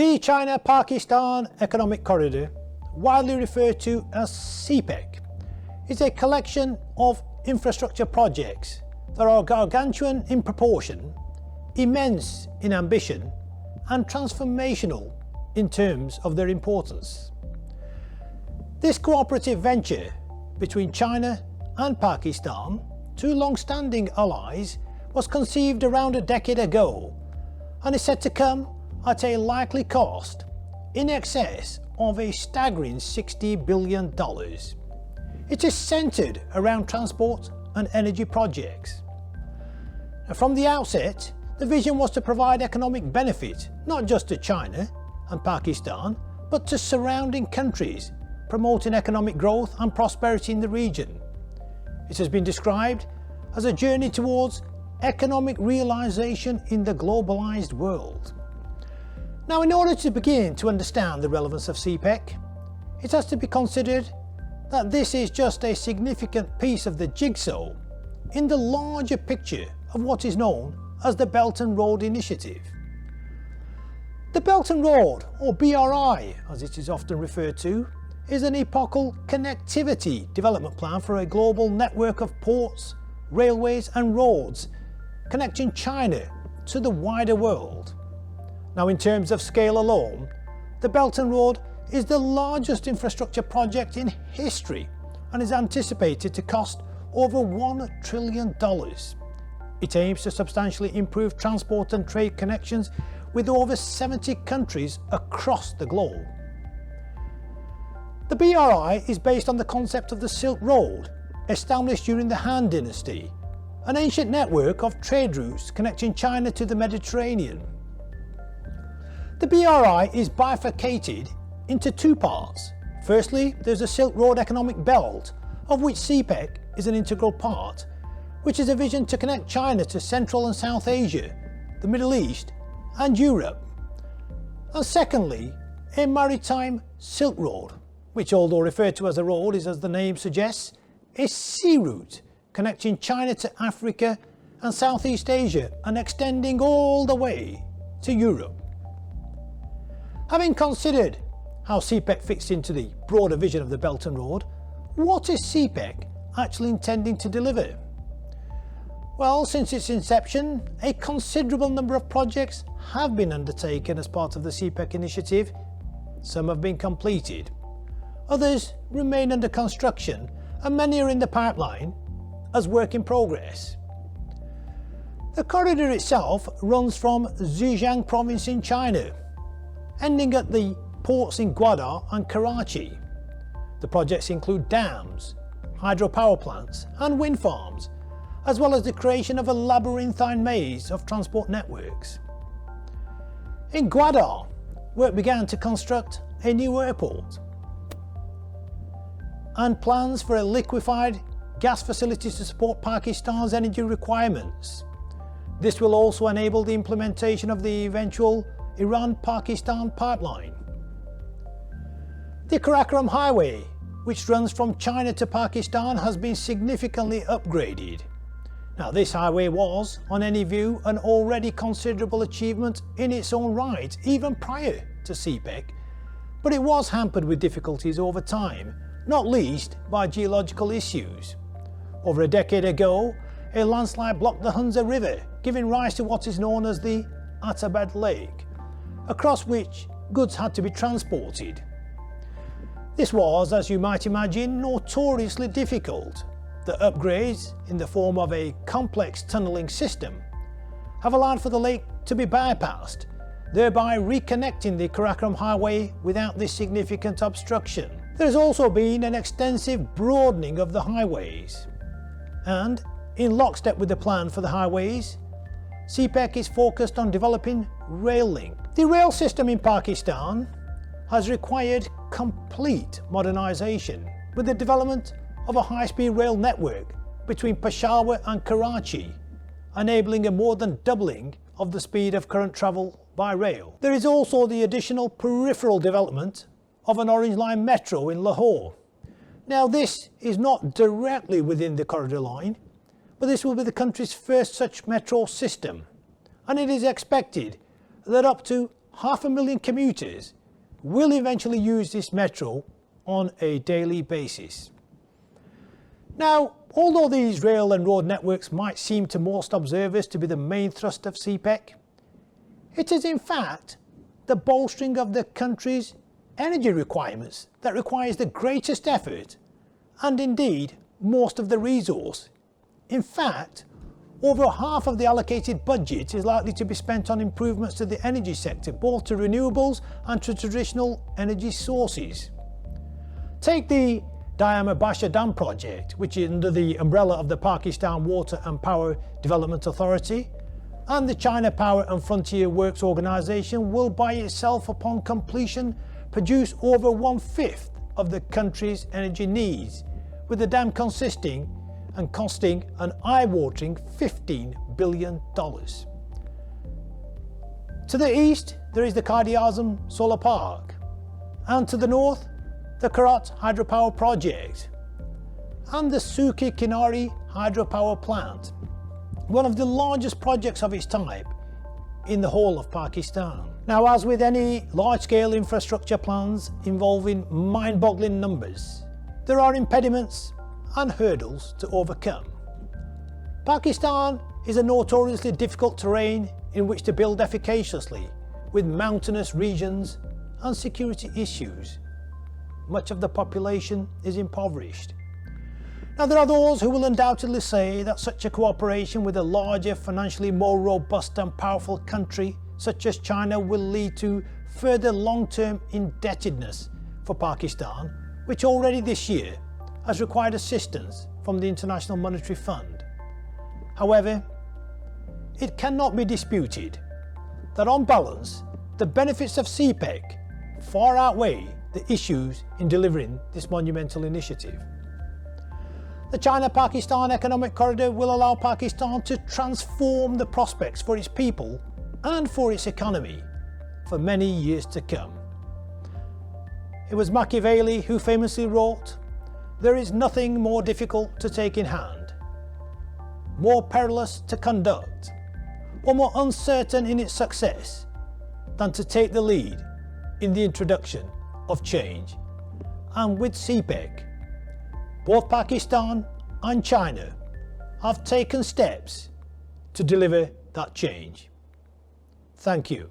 The China-Pakistan Economic Corridor, widely referred to as CPEC, is a collection of infrastructure projects that are gargantuan in proportion, immense in ambition, and transformational in terms of their importance. This cooperative venture between China and Pakistan, two long-standing allies, was conceived around a decade ago and is set to come at a likely cost in excess of a staggering $60 billion. It is centred around transport and energy projects. From the outset, the vision was to provide economic benefit not just to China and Pakistan, but to surrounding countries, promoting economic growth and prosperity in the region. It has been described as a journey towards economic realisation in the globalised world. Now, in order to begin to understand the relevance of CPEC, it has to be considered that this is just a significant piece of the jigsaw in the larger picture of what is known as the Belt and Road Initiative. The Belt and Road, or BRI as it is often referred to, is an epochal connectivity development plan for a global network of ports, railways and roads connecting China to the wider world. Now, in terms of scale alone, the Belt and Road is the largest infrastructure project in history and is anticipated to cost over $1 trillion. It aims to substantially improve transport and trade connections with over 70 countries across the globe. The BRI is based on the concept of the Silk Road, established during the Han Dynasty, an ancient network of trade routes connecting China to the Mediterranean. The BRI is bifurcated into two parts. Firstly, there's the Silk Road Economic Belt, of which CPEC is an integral part, which is a vision to connect China to Central and South Asia, the Middle East and Europe. And secondly, a maritime Silk Road, which, although referred to as a road, is, as the name suggests, a sea route connecting China to Africa and Southeast Asia and extending all the way to Europe. Having considered how CPEC fits into the broader vision of the Belt and Road, what is CPEC actually intending to deliver? Well, since its inception, a considerable number of projects have been undertaken as part of the CPEC initiative. Some have been completed, others remain under construction, and many are in the pipeline as work in progress. The corridor itself runs from Zhejiang province in China, ending at the ports in Gwadar and Karachi. The projects include dams, hydropower plants and wind farms, as well as the creation of a labyrinthine maze of transport networks. In Gwadar, work began to construct a new airport, and plans for a liquefied gas facility to support Pakistan's energy requirements. This will also enable the implementation of the eventual Iran-Pakistan pipeline. The Karakoram Highway, which runs from China to Pakistan, has been significantly upgraded. Now, this highway was, on any view, an already considerable achievement in its own right, even prior to CPEC, but it was hampered with difficulties over time, not least by geological issues. Over a decade ago, a landslide blocked the Hunza River, giving rise to what is known as the Atabad Lake, across which goods had to be transported. This was, as you might imagine, notoriously difficult. The upgrades, in the form of a complex tunnelling system, have allowed for the lake to be bypassed, thereby reconnecting the Karakoram Highway without this significant obstruction. There has also been an extensive broadening of the highways, and in lockstep with the plan for the highways, CPEC is focused on developing rail link. The rail system in Pakistan has required complete modernisation with the development of a high-speed rail network between Peshawar and Karachi, enabling a more than doubling of the speed of current travel by rail. There is also the additional peripheral development of an Orange Line metro in Lahore. Now, this is not directly within the corridor line, but this will be the country's first such metro system, and it is expected that up to 500,000 commuters will eventually use this metro on a daily basis. Now, although these rail and road networks might seem to most observers to be the main thrust of CPEC, it is in fact the bolstering of the country's energy requirements that requires the greatest effort and indeed most of the resource. In fact, over half of the allocated budget is likely to be spent on improvements to the energy sector, both to renewables and to traditional energy sources. Take the Diaspora Dam project, which is under the umbrella of the Pakistan Water and Power Development Authority, and the China Power and Frontier Works Organization will by itself upon completion produce over 1/5 of the country's energy needs, with the dam costing an eye-watering $15 billion. To the east there is the Quews Solar Park, and to the north the Karat hydropower project and the Suki Kinari hydropower plant, one of the largest projects of its type in the whole of Pakistan. Now, as with any large-scale infrastructure plans involving mind-boggling numbers, there are impediments and hurdles to overcome. Pakistan is a notoriously difficult terrain in which to build efficaciously, with mountainous regions and security issues. Much of the population is impoverished. Now, there are those who will undoubtedly say that such a cooperation with a larger, financially more robust and powerful country such as China will lead to further long-term indebtedness for Pakistan, which already this year has required assistance from the International Monetary Fund. However, it cannot be disputed that on balance, the benefits of CPEC far outweigh the issues in delivering this monumental initiative. The China-Pakistan Economic Corridor will allow Pakistan to transform the prospects for its people and for its economy for many years to come. It was Machiavelli who famously wrote, "There is nothing more difficult to take in hand, more perilous to conduct, or more uncertain in its success than to take the lead in the introduction of change." And with CPEC, both Pakistan and China have taken steps to deliver that change. Thank you.